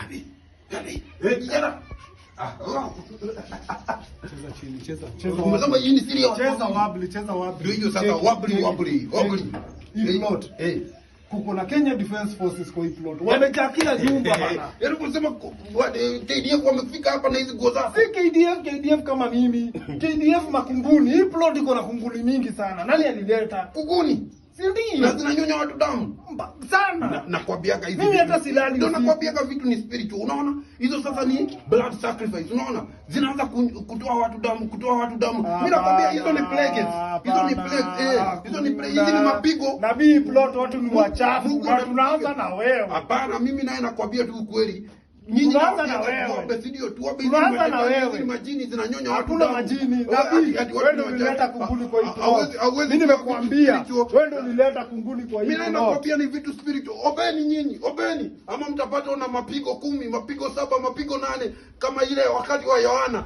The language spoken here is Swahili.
Abi. Kijana. Cheza. Umesema hii ni serious. Cheza wabli. Ndio hiyo sasa wabli. Hii plot. Kuko na Kenya Defence Forces kwa hii plot. Wamejaa kila nyumba bana. Yaani unasema KDF wamefika hapa na hizo goza. Si KDF kama mimi. KDF Makunguni. Hii plot iko na kunguni mingi sana. Nani alileta? Kunguni. Si ndio? Na zinanyonya watu damu sana. Nakwambiaga hivi. Mimi hata silali. Ndio nakwambiaga vitu ni spiritual. Unaona? Hizo sasa ni blood sacrifice. Unaona? Zinaanza kutoa watu damu. Mimi nakwambia hizo ni plagues. Hizo ni plagues. Hizo ni plagues. Hizi ni mapigo. Na hii plot watu ni wachafu. Na tunaanza na wewe. Hapana, mimi naye nakwambia tu ukweli. Nyinyi tunaanza na wewe. Tunaanza na wewe. Majini zinanyonya watu. Hakuna majini. Wewe ndio unileta kunguni kwa hii. Mimi nimekuambia. Wewe ndio unileta kunguni kwa hii. Mimi nakwambia ni vitu spiritual. Obeni nyinyi, obeni. Ama mtapata na mapigo 10, mapigo 7, mapigo 8 kama ile wakati wa Yohana.